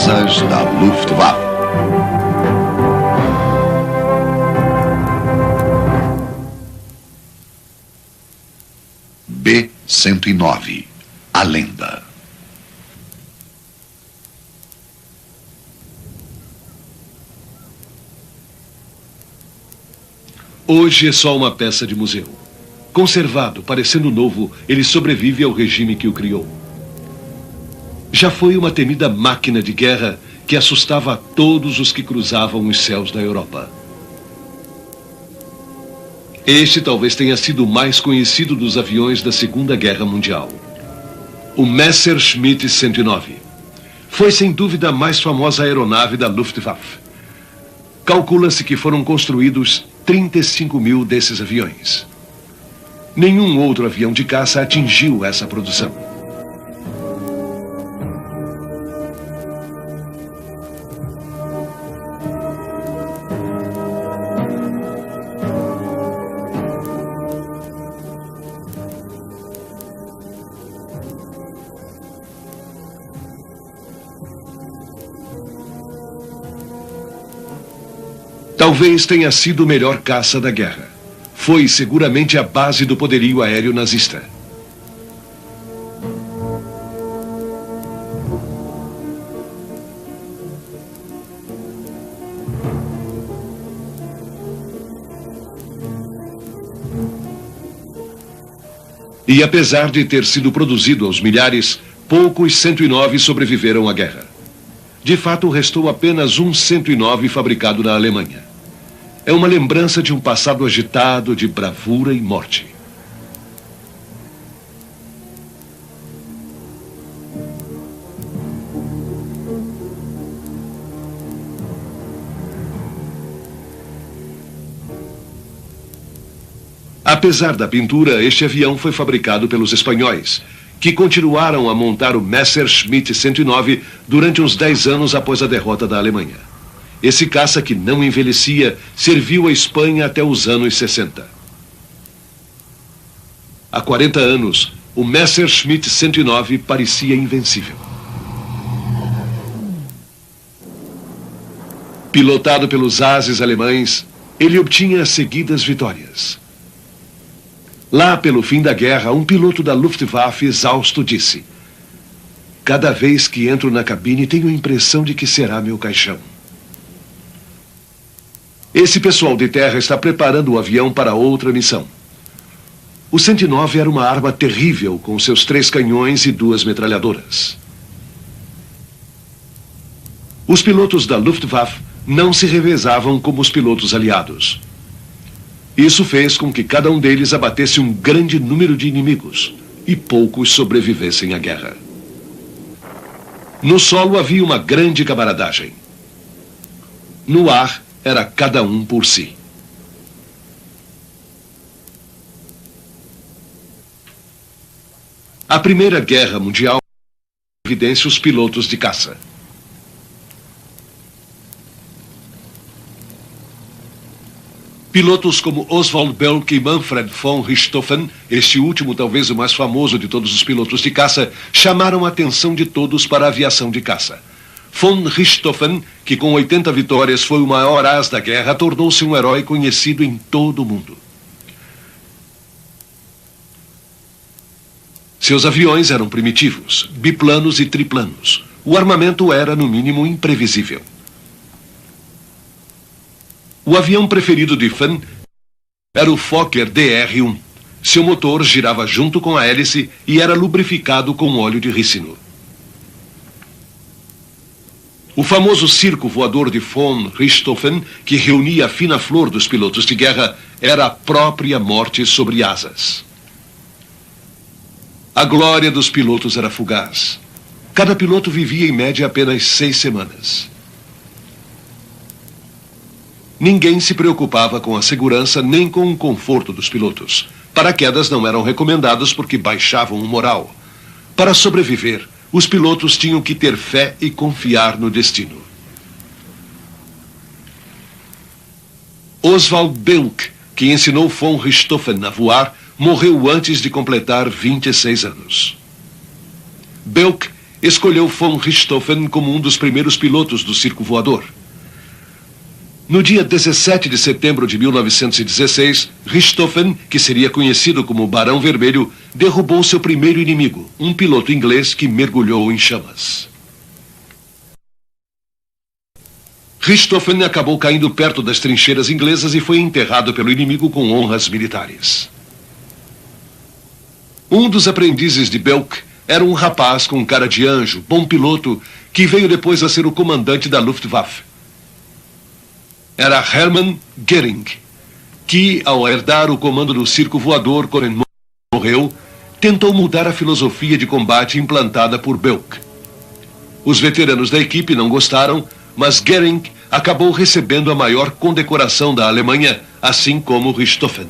asas da Luftwaffe. B-109, a lenda. Hoje é só uma peça de museu. Conservado, parecendo novo, ele sobrevive ao regime que o criou. Já foi uma temida máquina de guerra que assustava a todos os que cruzavam os céus da Europa. Este talvez tenha sido o mais conhecido dos aviões da Segunda Guerra Mundial. O Messerschmitt 109. Foi sem dúvida a mais famosa aeronave da Luftwaffe. Calcula-se que foram construídos 35 mil desses aviões. Nenhum outro avião de caça atingiu essa produção. Talvez tenha sido o melhor caça da guerra. Foi seguramente a base do poderio aéreo nazista. E apesar de ter sido produzido aos milhares, poucos 109 sobreviveram à guerra. De fato, restou apenas um 109 fabricado na Alemanha. É uma lembrança de um passado agitado de bravura e morte. Apesar da pintura, este avião foi fabricado pelos espanhóis, que continuaram a montar o Messerschmitt 109 durante uns 10 anos após a derrota da Alemanha. Esse caça que não envelhecia serviu à Espanha até os anos 60. Há 40 anos, o Messerschmitt 109 parecia invencível. Pilotado pelos ases alemães, ele obtinha seguidas vitórias. Lá pelo fim da guerra, um piloto da Luftwaffe exausto disse: "Cada vez que entro na cabine tenho a impressão de que será meu caixão." Esse pessoal de terra está preparando o avião para outra missão. O 109 era uma arma terrível com seus 3 canhões e 2 metralhadoras. Os pilotos da Luftwaffe não se revezavam como os pilotos aliados. Isso fez com que cada um deles abatesse um grande número de inimigos e poucos sobrevivessem à guerra. No solo havia uma grande camaradagem. No ar, era cada um por si. A Primeira Guerra Mundial evidencia os pilotos de caça. Pilotos como Oswald Belk e Manfred von Richthofen, este último talvez o mais famoso de todos os pilotos de caça, chamaram a atenção de todos para a aviação de caça. Von Richthofen, que com 80 vitórias foi o maior as da guerra, tornou-se um herói conhecido em todo o mundo. Seus aviões eram primitivos, biplanos e triplanos. O armamento era, no mínimo, imprevisível. O avião preferido de Von era o Fokker DR-1. Seu motor girava junto com a hélice e era lubrificado com óleo de rícino. O famoso circo voador de von Richthofen, que reunia a fina flor dos pilotos de guerra, era a própria morte sobre asas. A glória dos pilotos era fugaz. Cada piloto vivia em média apenas 6 semanas. Ninguém se preocupava com a segurança nem com o conforto dos pilotos. Paraquedas não eram recomendados porque baixavam o moral. Para sobreviver, os pilotos tinham que ter fé e confiar no destino. Oswald Belk, que ensinou von Richthofen a voar, morreu antes de completar 26 anos. Belk escolheu von Richthofen como um dos primeiros pilotos do circo voador. No dia 17 de setembro de 1916, Richthofen, que seria conhecido como Barão Vermelho, derrubou seu primeiro inimigo, um piloto inglês que mergulhou em chamas. Richthofen acabou caindo perto das trincheiras inglesas e foi enterrado pelo inimigo com honras militares. Um dos aprendizes de Belk era um rapaz com cara de anjo, bom piloto, que veio depois a ser o comandante da Luftwaffe. Era Hermann Göring, que, ao herdar o comando do circo voador quando morreu, tentou mudar a filosofia de combate implantada por Belk. Os veteranos da equipe não gostaram, mas Göring acabou recebendo a maior condecoração da Alemanha, assim como Richthofen.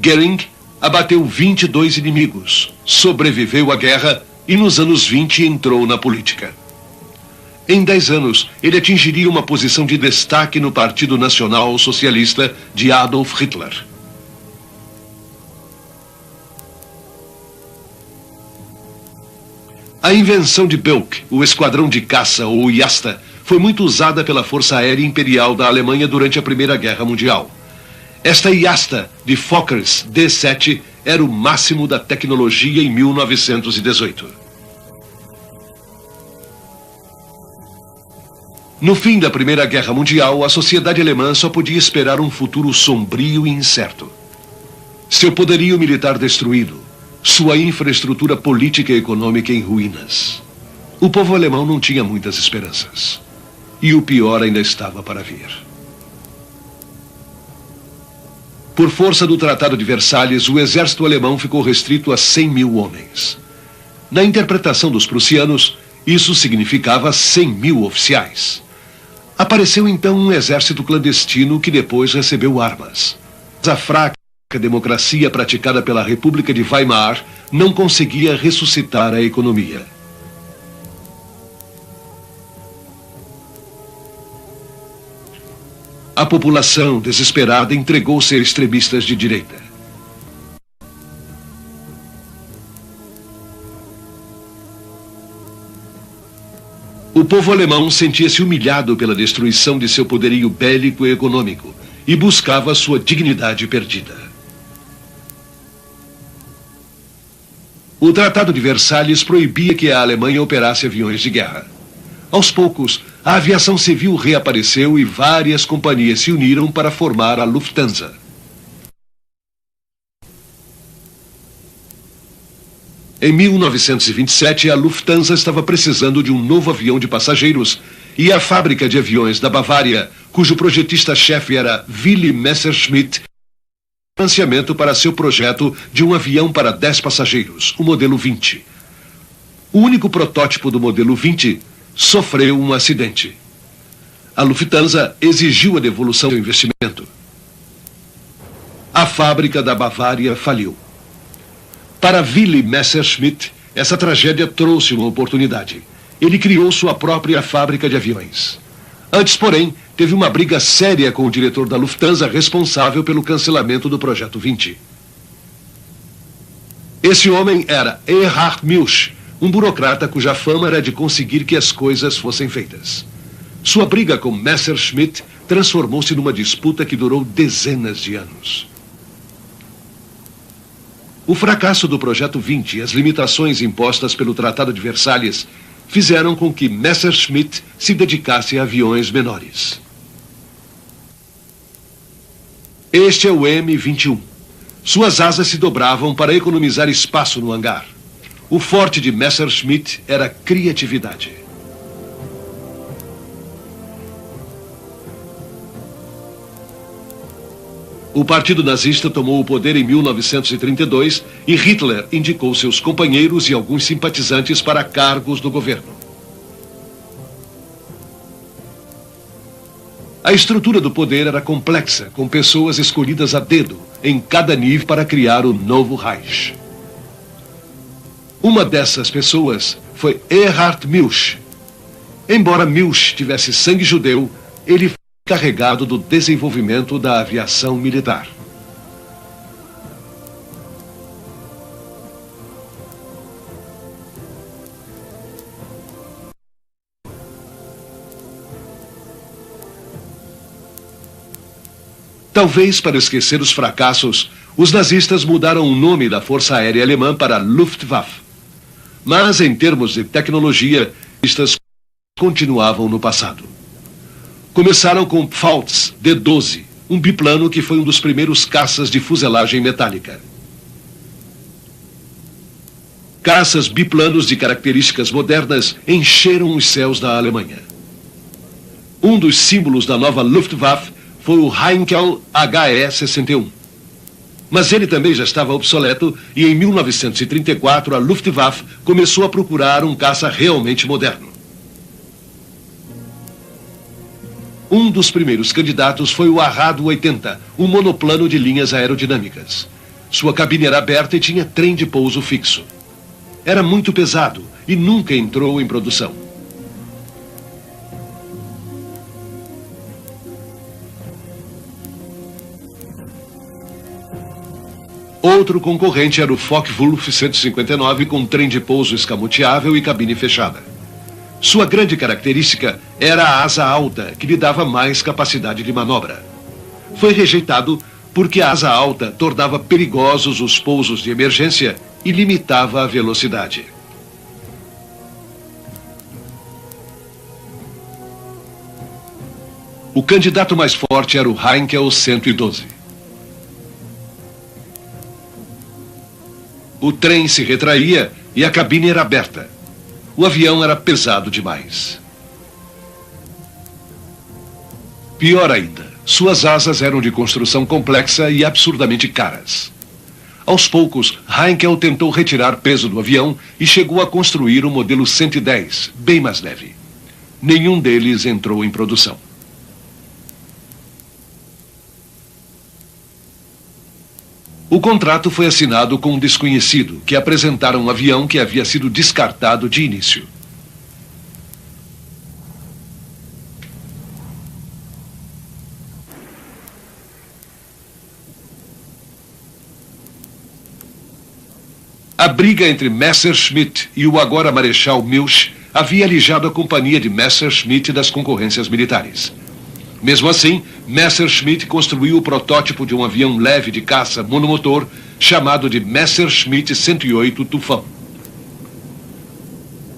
Göring abateu 22 inimigos, sobreviveu à guerra e nos anos 20 entrou na política. Em 10 anos, ele atingiria uma posição de destaque no Partido Nacional Socialista de Adolf Hitler. A invenção de Belk, o esquadrão de caça ou Jasta, foi muito usada pela Força Aérea Imperial da Alemanha durante a Primeira Guerra Mundial. Esta Jasta de Fokkers D-7 era o máximo da tecnologia em 1918. No fim da Primeira Guerra Mundial, a sociedade alemã só podia esperar um futuro sombrio e incerto. Seu poderio militar destruído, sua infraestrutura política e econômica em ruínas. O povo alemão não tinha muitas esperanças. E o pior ainda estava para vir. Por força do Tratado de Versalhes, o exército alemão ficou restrito a 100 mil homens. Na interpretação dos prussianos, isso significava 100 mil oficiais. Apareceu então um exército clandestino que depois recebeu armas. A fraca democracia praticada pela República de Weimar não conseguia ressuscitar a economia. A população, desesperada, entregou-se a extremistas de direita. O povo alemão sentia-se humilhado pela destruição de seu poderio bélico e econômico e buscava sua dignidade perdida. O Tratado de Versalhes proibia que a Alemanha operasse aviões de guerra. Aos poucos, a aviação civil reapareceu e várias companhias se uniram para formar a Lufthansa. Em 1927, a Lufthansa estava precisando de um novo avião de passageiros e a fábrica de aviões da Bavária, cujo projetista-chefe era Willy Messerschmitt, financiamento para seu projeto de um avião para 10 passageiros, o modelo 20. O único protótipo do modelo 20 sofreu um acidente. A Lufthansa exigiu a devolução do investimento. A fábrica da Bavária faliu. Para Willy Messerschmitt, essa tragédia trouxe uma oportunidade. Ele criou sua própria fábrica de aviões. Antes, porém, teve uma briga séria com o diretor da Lufthansa responsável pelo cancelamento do Projeto 20. Esse homem era Erhard Milch, um burocrata cuja fama era de conseguir que as coisas fossem feitas. Sua briga com Messerschmitt transformou-se numa disputa que durou dezenas de anos. O fracasso do Projeto 20 e as limitações impostas pelo Tratado de Versalhes fizeram com que Messerschmitt se dedicasse a aviões menores. Este é o M-21. Suas asas se dobravam para economizar espaço no hangar. O forte de Messerschmitt era a criatividade. O Partido Nazista tomou o poder em 1932 e Hitler indicou seus companheiros e alguns simpatizantes para cargos do governo. A estrutura do poder era complexa, com pessoas escolhidas a dedo em cada nível para criar o novo Reich. Uma dessas pessoas foi Erhard Milch. Embora Milch tivesse sangue judeu, ele foi encarregado do desenvolvimento da aviação militar. Talvez para esquecer os fracassos, os nazistas mudaram o nome da Força Aérea Alemã para Luftwaffe. Mas, em termos de tecnologia, estas continuavam no passado. Começaram com Pfalz D-12, um biplano que foi um dos primeiros caças de fuselagem metálica. Caças biplanos de características modernas encheram os céus da Alemanha. Um dos símbolos da nova Luftwaffe foi o Heinkel HE-61. Mas ele também já estava obsoleto e em 1934 a Luftwaffe começou a procurar um caça realmente moderno. Um dos primeiros candidatos foi o Arrado-80, um monoplano de linhas aerodinâmicas. Sua cabine era aberta e tinha trem de pouso fixo. Era muito pesado e nunca entrou em produção. Outro concorrente era o Focke-Wulf 159 com trem de pouso escamoteável e cabine fechada. Sua grande característica era a asa alta, que lhe dava mais capacidade de manobra. Foi rejeitado porque a asa alta tornava perigosos os pousos de emergência e limitava a velocidade. O candidato mais forte era o Heinkel 112. O trem se retraía e a cabine era aberta. O avião era pesado demais. Pior ainda, suas asas eram de construção complexa e absurdamente caras. Aos poucos, Heinkel tentou retirar peso do avião e chegou a construir o modelo 110, bem mais leve. Nenhum deles entrou em produção. O contrato foi assinado com um desconhecido, que apresentara um avião que havia sido descartado de início. A briga entre Messerschmitt e o agora Marechal Milch havia alijado a companhia de Messerschmitt das concorrências militares. Mesmo assim, Messerschmitt construiu o protótipo de um avião leve de caça monomotor chamado de Messerschmitt 108 Tufão.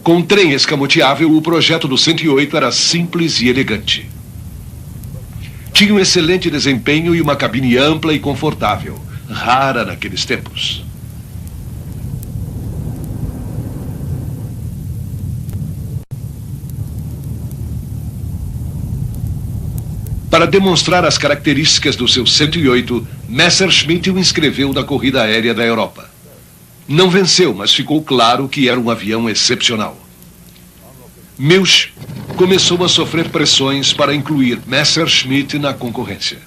Com trem escamoteável, o projeto do 108 era simples e elegante. Tinha um excelente desempenho e uma cabine ampla e confortável, rara naqueles tempos. Para demonstrar as características do seu 108, Messerschmitt o inscreveu na corrida aérea da Europa. Não venceu, mas ficou claro que era um avião excepcional. Milch começou a sofrer pressões para incluir Messerschmitt na concorrência.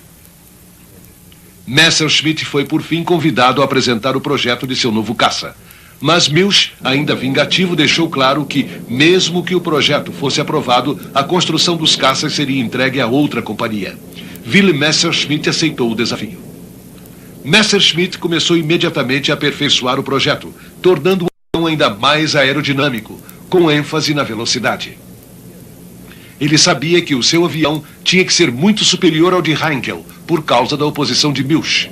Messerschmitt foi por fim convidado a apresentar o projeto de seu novo caça. Mas Milch, ainda vingativo, deixou claro que, mesmo que o projeto fosse aprovado, a construção dos caças seria entregue a outra companhia. Wilhelm Messerschmitt aceitou o desafio. Messerschmitt começou imediatamente a aperfeiçoar o projeto, tornando o avião ainda mais aerodinâmico, com ênfase na velocidade. Ele sabia que o seu avião tinha que ser muito superior ao de Heinkel, por causa da oposição de Milch.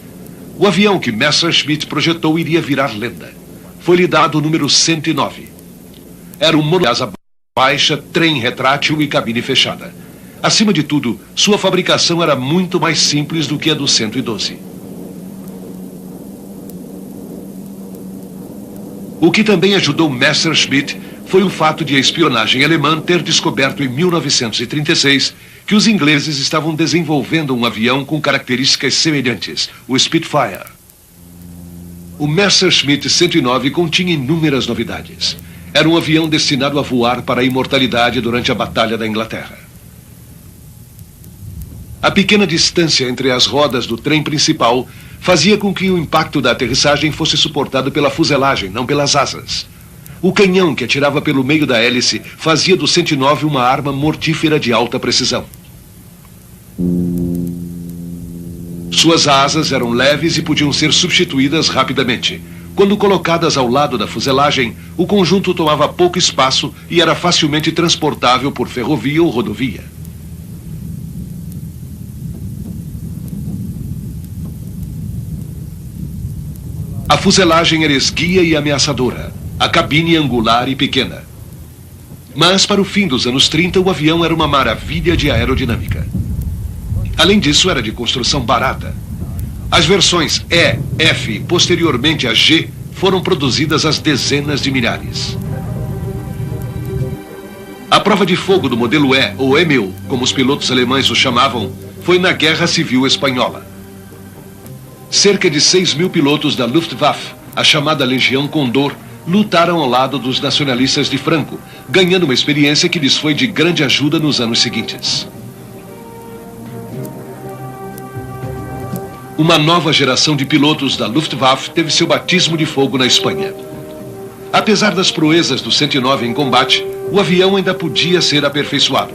O avião que Messerschmitt projetou iria virar lenda. Foi-lhe dado o número 109. Era um monoplano de asa baixa, trem retrátil e cabine fechada. Acima de tudo, sua fabricação era muito mais simples do que a do 112. O que também ajudou Messerschmitt foi o fato de a espionagem alemã ter descoberto em 1936 que os ingleses estavam desenvolvendo um avião com características semelhantes, o Spitfire. O Messerschmitt 109 continha inúmeras novidades. Era um avião destinado a voar para a imortalidade durante a Batalha da Inglaterra. A pequena distância entre as rodas do trem principal fazia com que o impacto da aterrissagem fosse suportado pela fuselagem, não pelas asas. O canhão que atirava pelo meio da hélice fazia do 109 uma arma mortífera de alta precisão. Suas asas eram leves e podiam ser substituídas rapidamente. Quando colocadas ao lado da fuselagem, o conjunto tomava pouco espaço e era facilmente transportável por ferrovia ou rodovia. fuselagem era esguia e ameaçadora, a cabine angular e pequena. Mas, para o fim dos anos 30, o avião era uma maravilha de aerodinâmica. Além disso, era de construção barata. As versões E, F e posteriormente a G foram produzidas às dezenas de milhares. A prova de fogo do modelo E, ou E-1000, como os pilotos alemães o chamavam, foi na Guerra Civil Espanhola. Cerca de 6.000 pilotos da Luftwaffe, a chamada Legião Condor, lutaram ao lado dos nacionalistas de Franco, ganhando uma experiência que lhes foi de grande ajuda nos anos seguintes. Uma nova geração de pilotos da Luftwaffe teve seu batismo de fogo na Espanha. Apesar das proezas do 109 em combate, o avião ainda podia ser aperfeiçoado.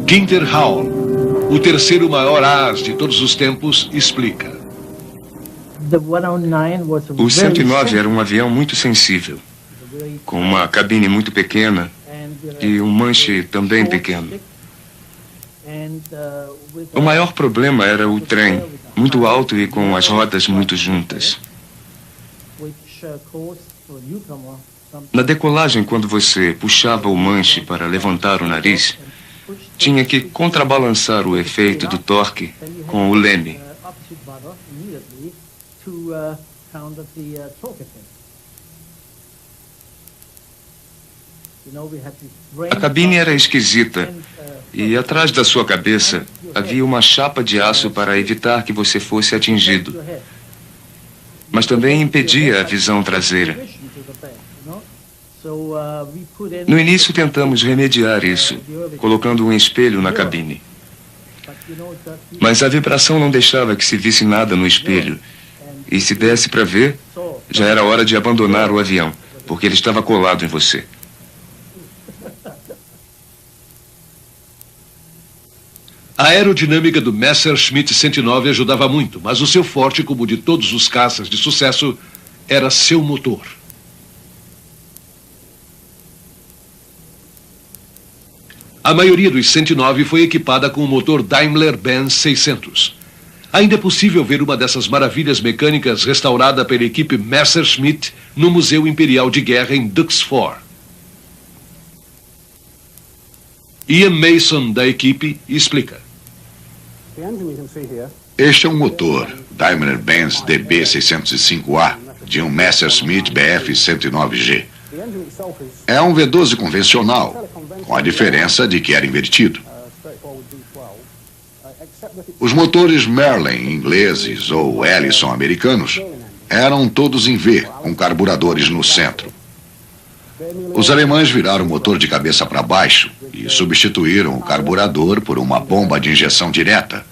Günther Hall, o terceiro maior as de todos os tempos, explica. O 109 era um avião muito sensível, com uma cabine muito pequena e um manche também pequeno. O maior problema era o trem, muito alto e com as rodas muito juntas. Na decolagem, quando você puxava o manche para levantar o nariz, tinha que contrabalançar o efeito do torque com o leme. A cabine era esquisita e atrás da sua cabeça havia uma chapa de aço para evitar que você fosse atingido, mas também impedia a visão traseira. No início tentamos remediar isso, colocando um espelho na cabine. Mas a vibração não deixava que se visse nada no espelho. E se desse para ver, já era hora de abandonar o avião, porque ele estava colado em você. A aerodinâmica do Messerschmitt 109 ajudava muito, mas o seu forte, como o de todos os caças de sucesso, era seu motor. A maioria dos 109 foi equipada com o motor Daimler-Benz 600. Ainda é possível ver uma dessas maravilhas mecânicas restaurada pela equipe Messerschmitt no Museu Imperial de Guerra em Duxford. Ian Mason, da equipe, explica. Este é um motor Daimler-Benz DB605A de um Messerschmitt Bf-109G. É um V12 convencional, com a diferença de que era invertido. Os motores Merlin ingleses ou Ellison americanos eram todos em V, com carburadores no centro. Os alemães viraram o motor de cabeça para baixo e substituíram o carburador por uma bomba de injeção direta,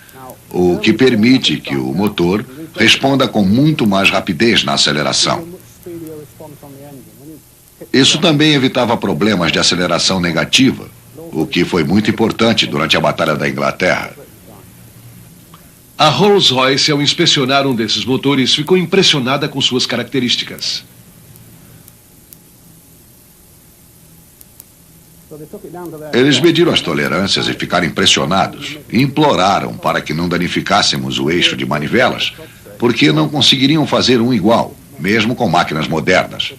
o que permite que o motor responda com muito mais rapidez na aceleração. Isso também evitava problemas de aceleração negativa, o que foi muito importante durante a Batalha da Inglaterra. A Rolls-Royce, ao inspecionar um desses motores, ficou impressionada com suas características. Eles mediram as tolerâncias e ficaram impressionados e imploraram para que não danificássemos o eixo de manivelas, porque não conseguiriam fazer um igual, mesmo com máquinas modernas.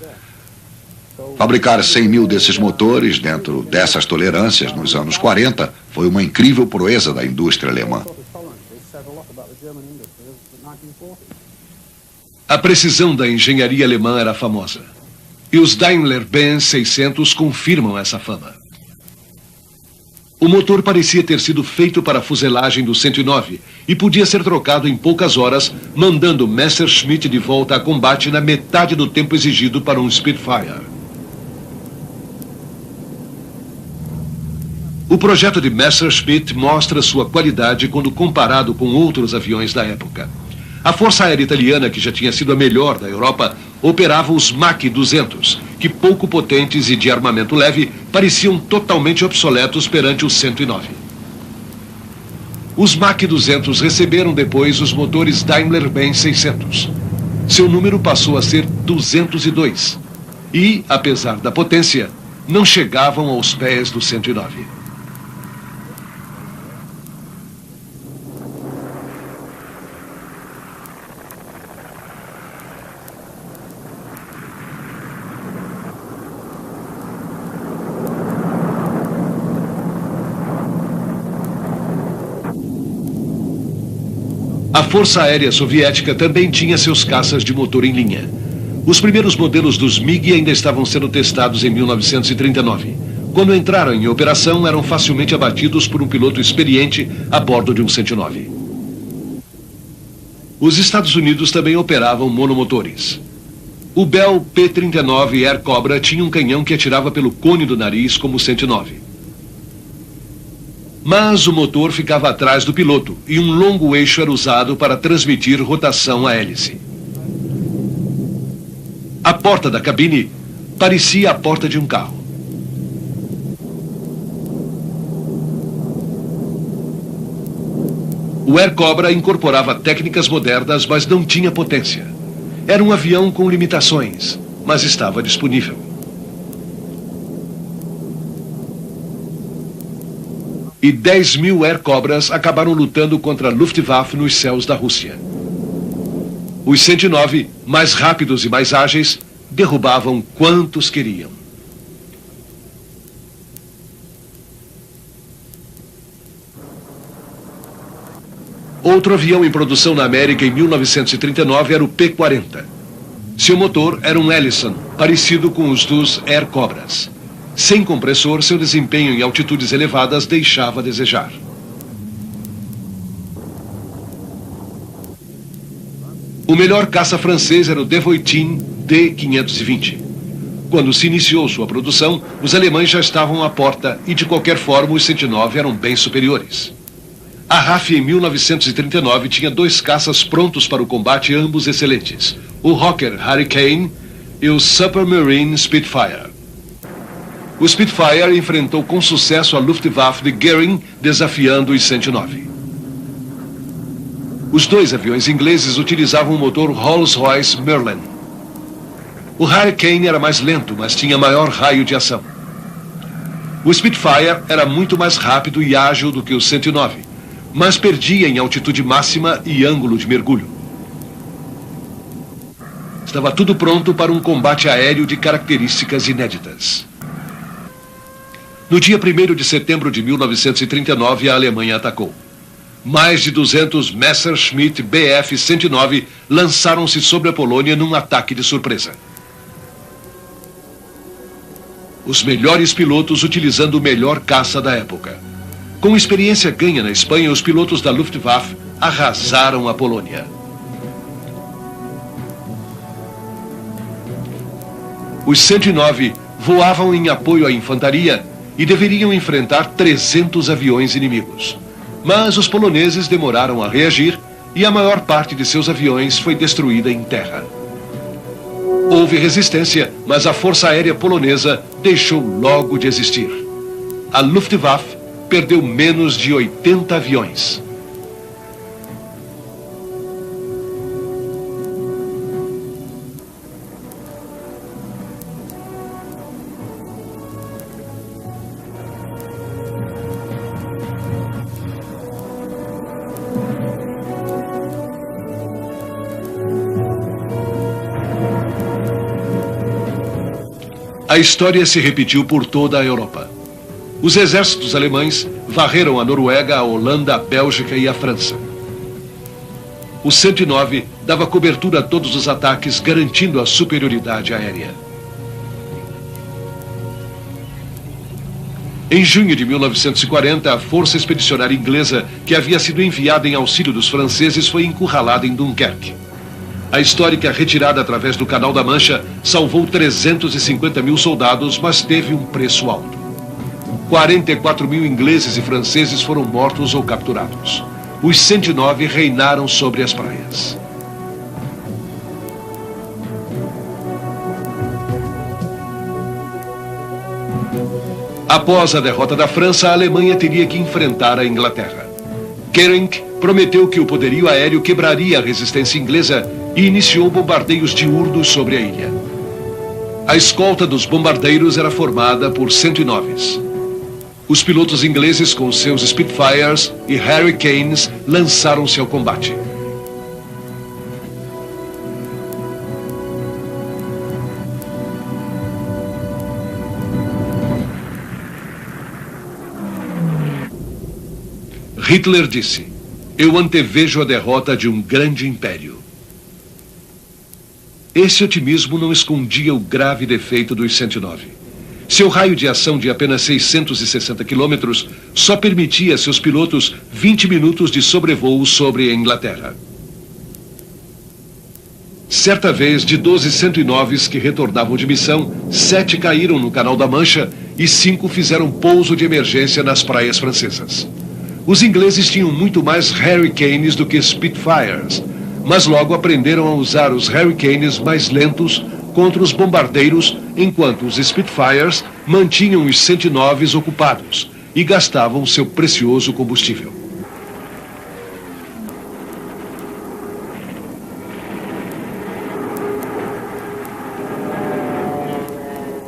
Fabricar 100.000 desses motores dentro dessas tolerâncias nos anos 40 foi uma incrível proeza da indústria alemã. A precisão da engenharia alemã era famosa. E os Daimler-Benz 600 confirmam essa fama. O motor parecia ter sido feito para a fuselagem do 109 e podia ser trocado em poucas horas, mandando Messerschmitt de volta a combate na metade do tempo exigido para um Spitfire. O projeto de Messerschmitt mostra sua qualidade quando comparado com outros aviões da época. A Força Aérea Italiana, que já tinha sido a melhor da Europa, operava os Mach 200, que pouco potentes e de armamento leve, pareciam totalmente obsoletos perante os 109. Os Mach 200 receberam depois os motores Daimler-Benz 600. Seu número passou a ser 202. E, apesar da potência, não chegavam aos pés do 109. A Força Aérea Soviética também tinha seus caças de motor em linha. Os primeiros modelos dos MiG ainda estavam sendo testados em 1939. Quando entraram em operação, eram facilmente abatidos por um piloto experiente a bordo de um 109. Os Estados Unidos também operavam monomotores. O Bell P-39 Air Cobra tinha um canhão que atirava pelo cone do nariz como o 109. Mas o motor ficava atrás do piloto e um longo eixo era usado para transmitir rotação à hélice. A porta da cabine parecia a porta de um carro. O Air Cobra incorporava técnicas modernas, mas não tinha potência. Era um avião com limitações, mas estava disponível. E 10.000 Air Cobras acabaram lutando contra a Luftwaffe nos céus da Rússia. Os 109, mais rápidos e mais ágeis, derrubavam quantos queriam. Outro avião em produção na América em 1939 era o P-40. Seu motor era um Ellison, parecido com os dos Air Cobras. Sem compressor, seu desempenho em altitudes elevadas deixava a desejar. O melhor caça francês era o Devoitin D-520. Quando se iniciou sua produção, os alemães já estavam à porta e, de qualquer forma, os 109 eram bem superiores. A RAF, em 1939, tinha 2 caças prontos para o combate, ambos excelentes: o Hawker Hurricane e o Supermarine Spitfire. O Spitfire enfrentou com sucesso a Luftwaffe de Goering, desafiando os 109. Os 2 aviões ingleses utilizavam o motor Rolls-Royce Merlin. O Hurricane era mais lento, mas tinha maior raio de ação. O Spitfire era muito mais rápido e ágil do que o 109, mas perdia em altitude máxima e ângulo de mergulho. Estava tudo pronto para um combate aéreo de características inéditas. No dia 1º de setembro de 1939, a Alemanha atacou. Mais de 200 Messerschmitt Bf-109 lançaram-se sobre a Polônia num ataque de surpresa. Os melhores pilotos utilizando o melhor caça da época. Com experiência ganha na Espanha, os pilotos da Luftwaffe arrasaram a Polônia. Os 109 voavam em apoio à infantaria e deveriam enfrentar 300 aviões inimigos. Mas os poloneses demoraram a reagir e a maior parte de seus aviões foi destruída em terra. Houve resistência, mas a Força Aérea Polonesa deixou logo de existir. A Luftwaffe perdeu menos de 80 aviões. A história se repetiu por toda a Europa. Os exércitos alemães varreram a Noruega, a Holanda, a Bélgica e a França. O 109 dava cobertura a todos os ataques, garantindo a superioridade aérea. Em junho de 1940, a Força Expedicionária Inglesa, que havia sido enviada em auxílio dos franceses, foi encurralada em Dunkerque. A histórica retirada através do Canal da Mancha salvou 350.000 soldados, mas teve um preço alto. 44.000 ingleses e franceses foram mortos ou capturados. Os 109 reinaram sobre as praias. Após a derrota da França, a Alemanha teria que enfrentar a Inglaterra. Goering prometeu que o poderio aéreo quebraria a resistência inglesa e iniciou bombardeios diurnos sobre a ilha. A escolta dos bombardeiros era formada por 109s. Os pilotos ingleses, com seus Spitfires e Hurricanes, lançaram-se ao combate. Hitler disse: Eu antevejo a derrota de um grande império. Esse otimismo não escondia o grave defeito dos 109. Seu raio de ação de apenas 660 quilômetros só permitia a seus pilotos 20 minutos de sobrevoo sobre a Inglaterra. Certa vez, de 12 109s que retornavam de missão, 7 caíram no Canal da Mancha e 5 fizeram pouso de emergência nas praias francesas. Os ingleses tinham muito mais Hurricanes do que Spitfires, mas logo aprenderam a usar os Hurricanes mais lentos contra os bombardeiros, enquanto os Spitfires mantinham os 109s ocupados e gastavam seu precioso combustível.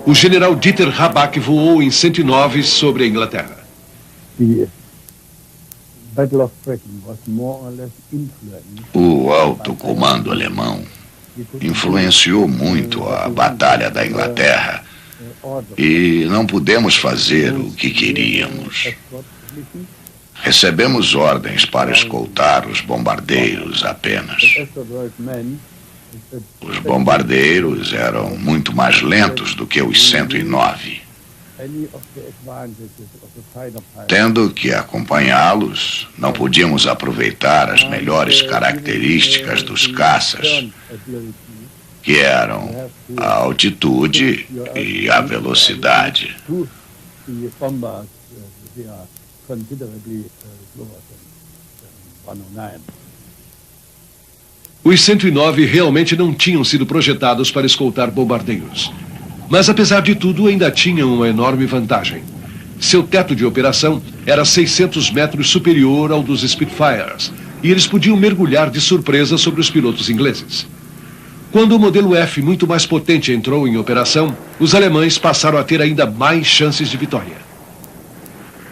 O general Dieter Habach voou em 109 sobre a Inglaterra. O alto comando alemão influenciou muito a Batalha da Inglaterra e não pudemos fazer o que queríamos. Recebemos ordens para escoltar os bombardeiros apenas. Os bombardeiros eram muito mais lentos do que os 109. Tendo que acompanhá-los, não podíamos aproveitar as melhores características dos caças, que eram a altitude e a velocidade. Os 109 realmente não tinham sido projetados para escoltar bombardeiros. Mas, apesar de tudo, ainda tinham uma enorme vantagem. Seu teto de operação era 600 metros superior ao dos Spitfires, e eles podiam mergulhar de surpresa sobre os pilotos ingleses. Quando o modelo F, muito mais potente, entrou em operação, os alemães passaram a ter ainda mais chances de vitória.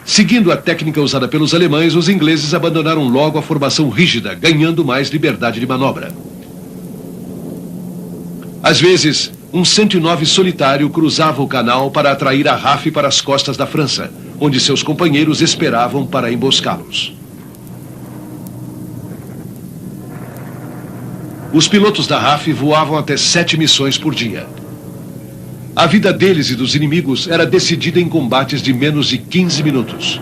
Seguindo a técnica usada pelos alemães, os ingleses abandonaram logo a formação rígida, ganhando mais liberdade de manobra. Às vezes, um 109 solitário cruzava o canal para atrair a RAF para as costas da França, onde seus companheiros esperavam para emboscá-los. Os pilotos da RAF voavam até 7 missões por dia. A vida deles e dos inimigos era decidida em combates de menos de 15 minutos.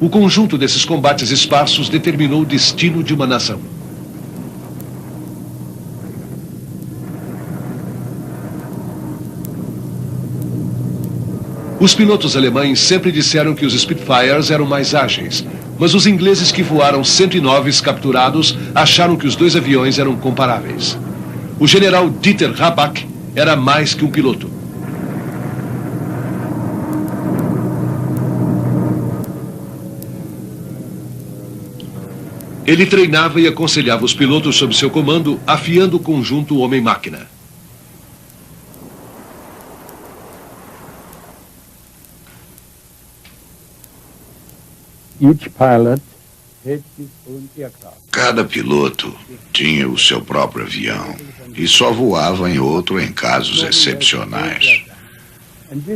O conjunto desses combates esparsos determinou o destino de uma nação. Os pilotos alemães sempre disseram que os Spitfires eram mais ágeis, mas os ingleses que voaram 109s capturados acharam que os dois aviões eram comparáveis. O general Dieter Habach era mais que um piloto. Ele treinava e aconselhava os pilotos sob seu comando, afiando o conjunto homem-máquina. Cada piloto tinha o seu próprio avião e só voava em outro em casos excepcionais.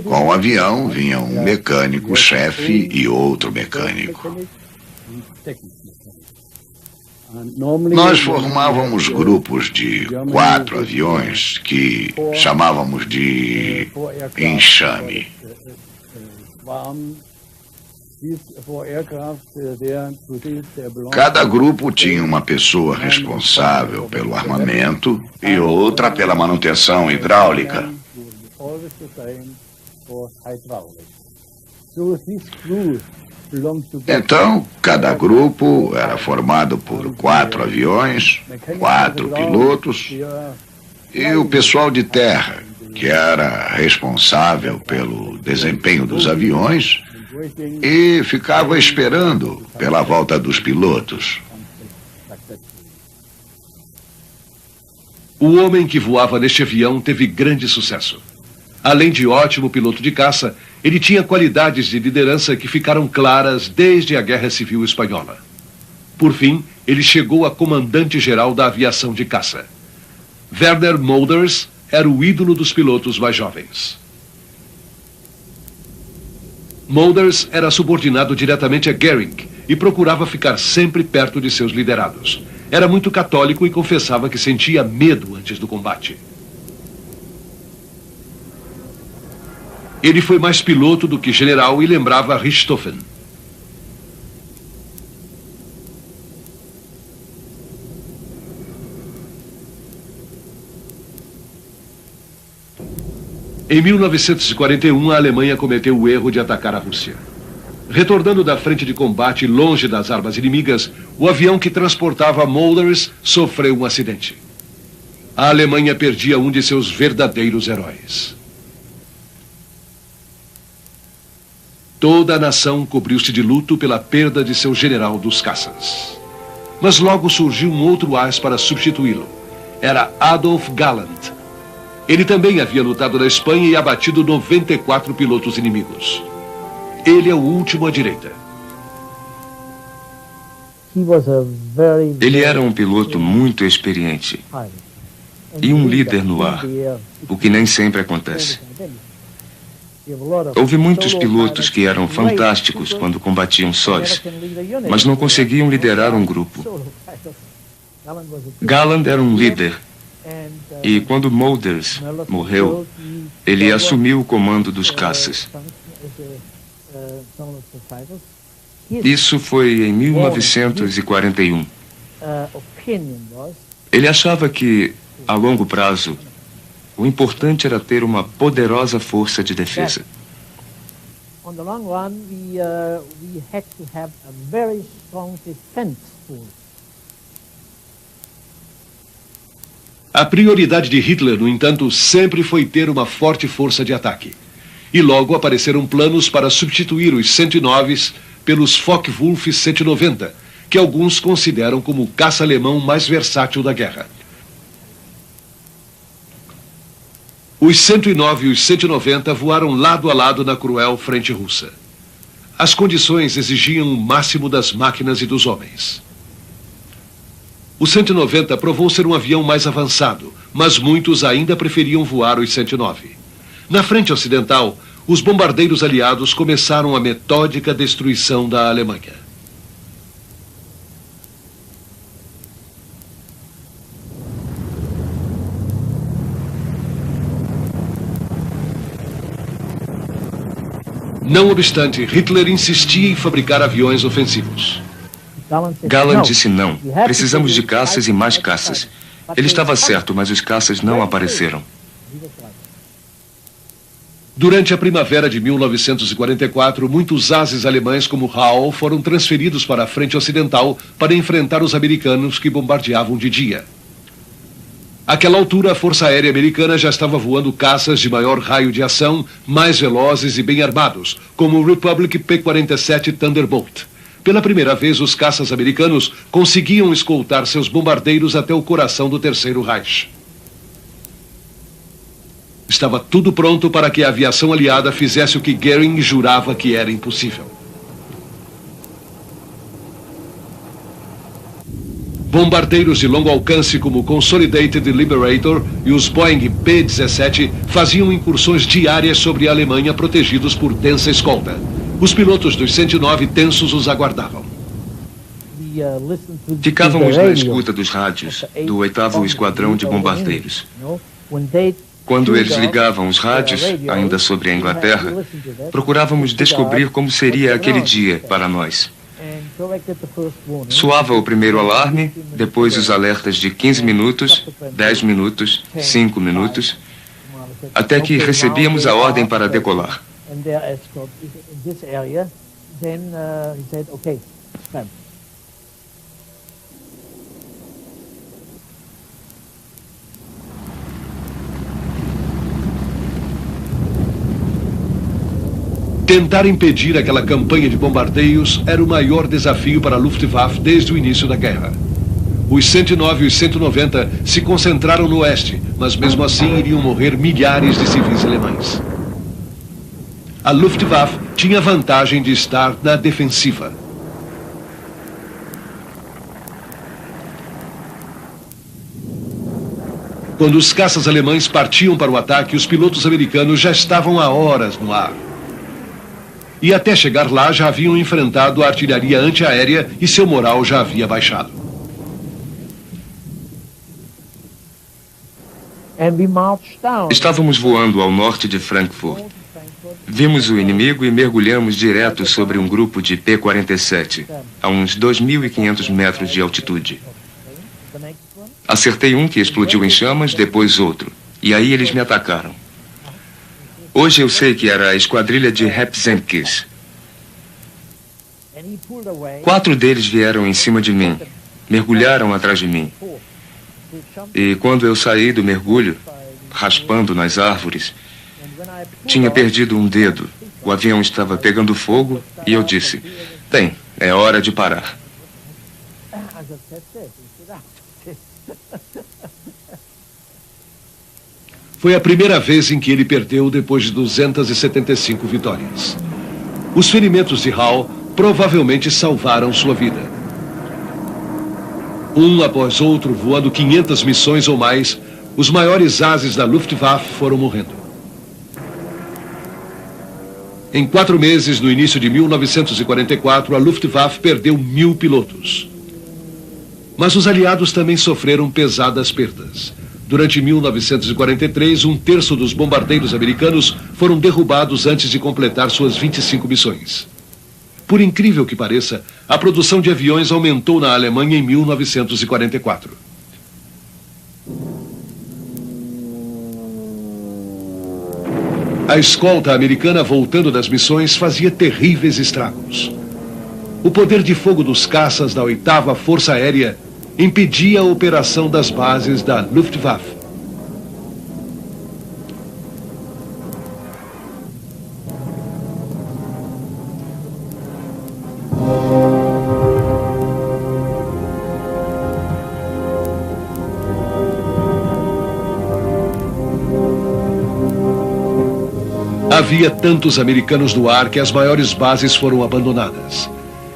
Com o avião vinha um mecânico-chefe e outro mecânico. Nós formávamos grupos de 4 aviões que chamávamos de enxame. Cada grupo tinha uma pessoa responsável pelo armamento e outra pela manutenção hidráulica. Então, cada grupo era formado por 4 aviões, 4 pilotos e o pessoal de terra, que era responsável pelo desempenho dos aviões e ficava esperando pela volta dos pilotos. O homem que voava neste avião teve grande sucesso. Além de ótimo piloto de caça, ele tinha qualidades de liderança que ficaram claras desde a Guerra Civil Espanhola. Por fim, ele chegou a comandante-geral da aviação de caça. Werner Molders era o ídolo dos pilotos mais jovens. Molders era subordinado diretamente a Goering e procurava ficar sempre perto de seus liderados. Era muito católico e confessava que sentia medo antes do combate. Ele foi mais piloto do que general e lembrava Richthofen. Em 1941, a Alemanha cometeu o erro de atacar a Rússia. Retornando da frente de combate longe das armas inimigas, o avião que transportava Mulders sofreu um acidente. A Alemanha perdia um de seus verdadeiros heróis. Toda a nação cobriu-se de luto pela perda de seu general dos caças. Mas logo surgiu um outro as para substituí-lo. Era Adolf Galland. Ele também havia lutado na Espanha e abatido 94 pilotos inimigos. Ele é o último à direita. Ele era um piloto muito experiente e um líder no ar, o que nem sempre acontece. Houve muitos pilotos que eram fantásticos quando combatiam sós, mas não conseguiam liderar um grupo. Galland era um líder, e quando Mulders morreu, ele assumiu o comando dos caças. Isso foi em 1941. Ele achava que, a longo prazo, o importante era ter uma poderosa força de defesa. A prioridade de Hitler, no entanto, sempre foi ter uma forte força de ataque. E logo apareceram planos para substituir os 109s pelos Focke-Wulf 190, que alguns consideram como o caça alemão mais versátil da guerra. Os 109 e os 190 voaram lado a lado na cruel frente russa. As condições exigiam o máximo das máquinas e dos homens. O 190 provou ser um avião mais avançado, mas muitos ainda preferiam voar os 109. Na frente ocidental, os bombardeiros aliados começaram a metódica destruição da Alemanha. Não obstante, Hitler insistia em fabricar aviões ofensivos. Galland disse não. Precisamos de caças e mais caças. Ele estava certo, mas os caças não apareceram. Durante a primavera de 1944, muitos ases alemães como Rahl foram transferidos para a frente ocidental para enfrentar os americanos que bombardeavam de dia. Àquela altura, a Força Aérea Americana já estava voando caças de maior raio de ação, mais velozes e bem armados, como o Republic P-47 Thunderbolt. Pela primeira vez, os caças americanos conseguiam escoltar seus bombardeiros até o coração do Terceiro Reich. Estava tudo pronto para que a aviação aliada fizesse o que Goering jurava que era impossível. Bombardeiros de longo alcance como o Consolidated Liberator e os Boeing P-17 faziam incursões diárias sobre a Alemanha protegidos por densa escolta. Os pilotos dos 109 tensos os aguardavam. Ficávamos na escuta dos rádios do 8º Esquadrão de Bombardeiros. Quando eles ligavam os rádios, ainda sobre a Inglaterra, procurávamos descobrir como seria aquele dia para nós. Soava o primeiro alarme, depois os alertas de 15 minutos, 10 minutos, 5 minutos, até que recebíamos a ordem para decolar. Tentar impedir aquela campanha de bombardeios era o maior desafio para a Luftwaffe desde o início da guerra. Os 109 e os 190 se concentraram no oeste, mas mesmo assim iriam morrer milhares de civis alemães. A Luftwaffe tinha a vantagem de estar na defensiva. Quando os caças alemães partiam para o ataque, os pilotos americanos já estavam há horas no ar. e até chegar lá já haviam enfrentado a artilharia antiaérea e seu moral já havia baixado. Estávamos voando ao norte de Frankfurt. Vimos o inimigo e mergulhamos direto sobre um grupo de P-47, a uns 2.500 metros de altitude. Acertei um que explodiu em chamas, depois outro. E aí eles me atacaram. Hoje eu sei que era a esquadrilha de Hepzenkis. 4 deles vieram em cima de mim, mergulharam atrás de mim. E quando eu saí do mergulho, raspando nas árvores, tinha perdido um dedo. O avião estava pegando fogo e eu disse: bem, é hora de parar. Foi a primeira vez em que ele perdeu depois de 275 vitórias. Os ferimentos de Hall provavelmente salvaram sua vida. Um após outro, voando 500 missões ou mais, os maiores ases da Luftwaffe foram morrendo. Em 4 meses, no início de 1944, a Luftwaffe perdeu 1.000 pilotos. Mas os aliados também sofreram pesadas perdas. Durante 1943, 1/3 dos bombardeiros americanos foram derrubados antes de completar suas 25 missões. Por incrível que pareça, a produção de aviões aumentou na Alemanha em 1944. A escolta americana voltando das missões fazia terríveis estragos. O poder de fogo dos caças da 8ª Força Aérea impedia a operação das bases da Luftwaffe. Havia tantos americanos no ar que as maiores bases foram abandonadas.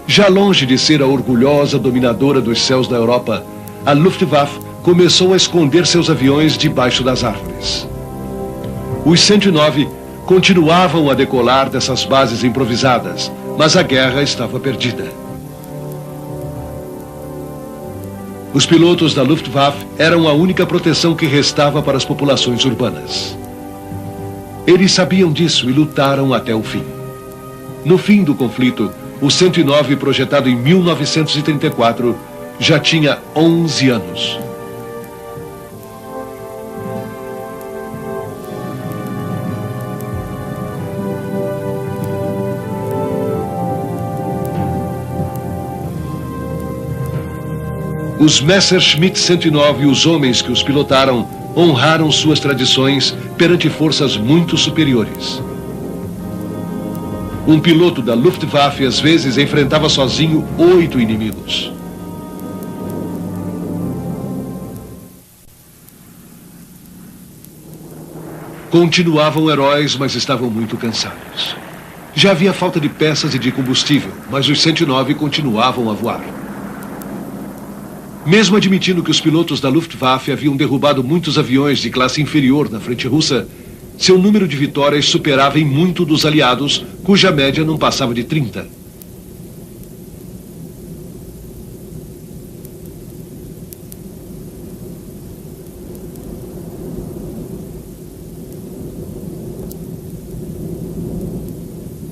Já longe de ser a orgulhosa dominadora dos céus da Europa, a Luftwaffe começou a esconder seus aviões debaixo das árvores. Os 109 continuavam a decolar dessas bases improvisadas, mas a guerra estava perdida. Os pilotos da Luftwaffe eram a única proteção que restava para as populações urbanas. Eles sabiam disso e lutaram até o fim. No fim do conflito, o 109, projetado em 1934, já tinha 11 anos. Os Messerschmitt 109 e os homens que os pilotaram honraram suas tradições perante forças muito superiores. Um piloto da Luftwaffe às vezes enfrentava sozinho 8 inimigos. Continuavam heróis, mas estavam muito cansados. Já havia falta de peças e de combustível, mas os 109 continuavam a voar. Mesmo admitindo que os pilotos da Luftwaffe haviam derrubado muitos aviões de classe inferior na frente russa, seu número de vitórias superava em muito dos aliados, cuja média não passava de 30.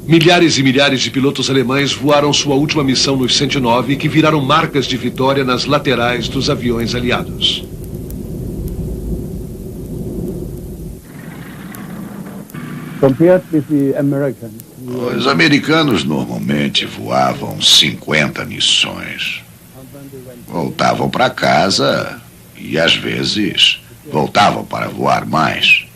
Milhares e milhares de pilotos alemães voaram sua última missão nos 109, que viraram marcas de vitória nas laterais dos aviões aliados. Os americanos normalmente voavam 50 missões. Voltavam para casa e, às vezes, voltavam para voar mais.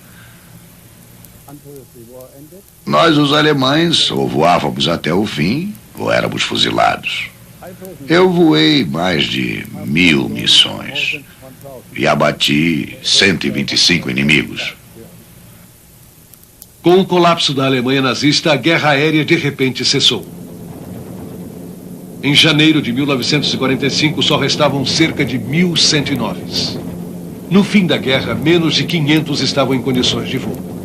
Nós, os alemães, ou voávamos até o fim, ou éramos fuzilados. Eu voei mais de 1000 missões e abati 125 inimigos. Com o colapso da Alemanha nazista, a guerra aérea de repente cessou. Em janeiro de 1945, só restavam cerca de 1.109. No fim da guerra, menos de 500 estavam em condições de voo.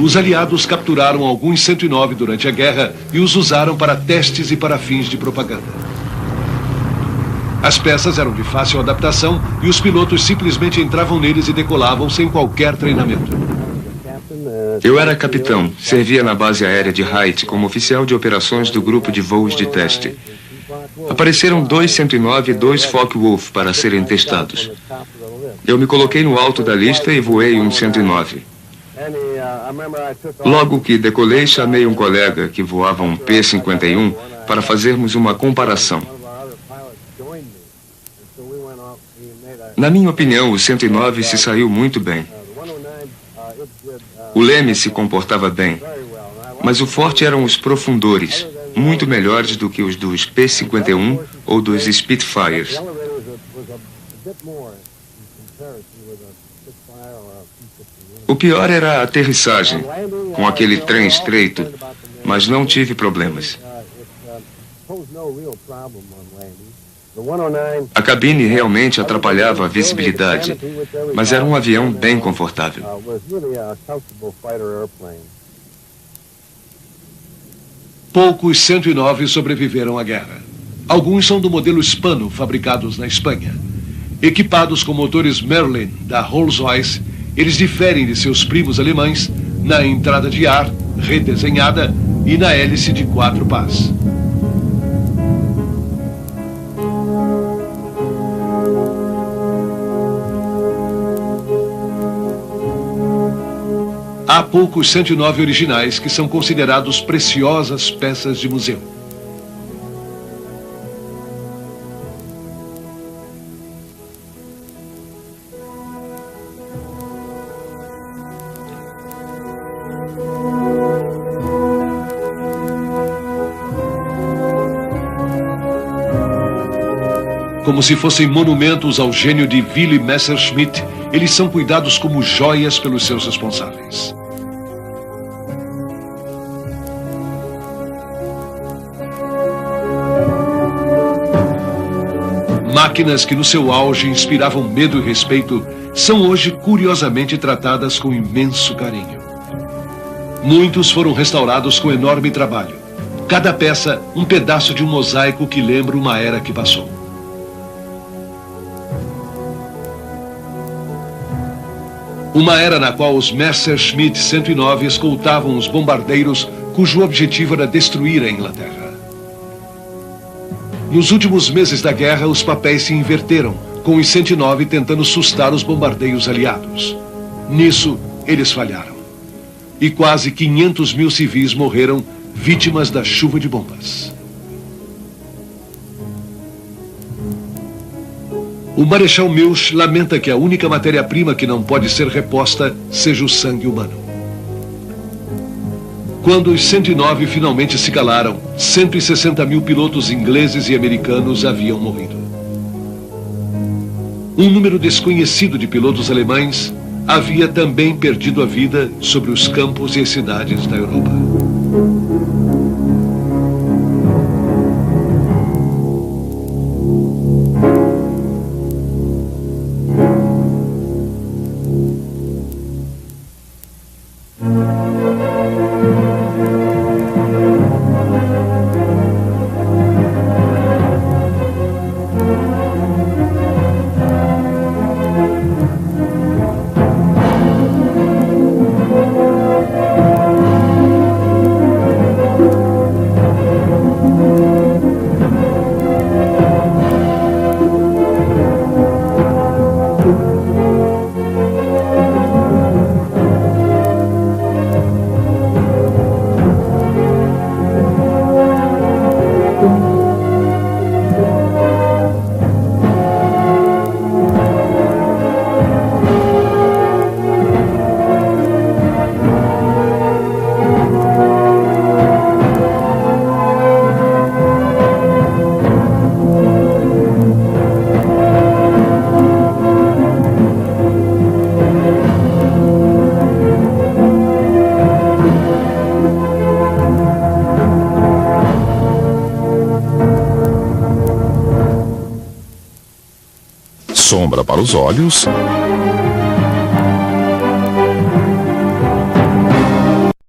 os aliados capturaram alguns 109 durante a guerra e os usaram para testes e para fins de propaganda. As peças eram de fácil adaptação e os pilotos simplesmente entravam neles e decolavam sem qualquer treinamento. Eu era capitão, servia na base aérea de Haiti como oficial de operações do grupo de voos de teste. Apareceram 2 109 e 2 Focke-Wulf para serem testados. Eu me coloquei no alto da lista e voei um 109. Logo que decolei, chamei um colega que voava um P-51 para fazermos uma comparação. Na minha opinião, o 109 se saiu muito bem. O leme se comportava bem, mas o forte eram os profundores, muito melhores do que os dos P-51 ou dos Spitfires. O pior era a aterrissagem, com aquele trem estreito, mas não tive problemas. A cabine realmente atrapalhava a visibilidade, mas era um avião bem confortável. Poucos 109 sobreviveram à guerra. Alguns são do modelo Hispano, fabricados na Espanha. Equipados com motores Merlin da Rolls-Royce, eles diferem de seus primos alemães na entrada de ar, redesenhada, e na hélice de 4 pás. Há poucos 109 originais que são considerados preciosas peças de museu. Como se fossem monumentos ao gênio de Willy Messerschmitt, eles são cuidados como joias pelos seus responsáveis. Máquinas que no seu auge inspiravam medo e respeito são hoje curiosamente tratadas com imenso carinho. Muitos foram restaurados com enorme trabalho. Cada peça um pedaço de um mosaico que lembra uma era que passou. Uma era na qual os Messerschmitt 109 escoltavam os bombardeiros cujo objetivo era destruir a Inglaterra. Nos últimos meses da guerra, os papéis se inverteram, com os 109 tentando sustar os bombardeios aliados. Nisso, eles falharam. E quase 500 mil civis morreram vítimas da chuva de bombas. O Marechal Milch lamenta que a única matéria-prima que não pode ser reposta seja o sangue humano. Quando os 109 finalmente se calaram, 160 mil pilotos ingleses e americanos haviam morrido. Um número desconhecido de pilotos alemães havia também perdido a vida sobre os campos e as cidades da Europa. Sombra para os olhos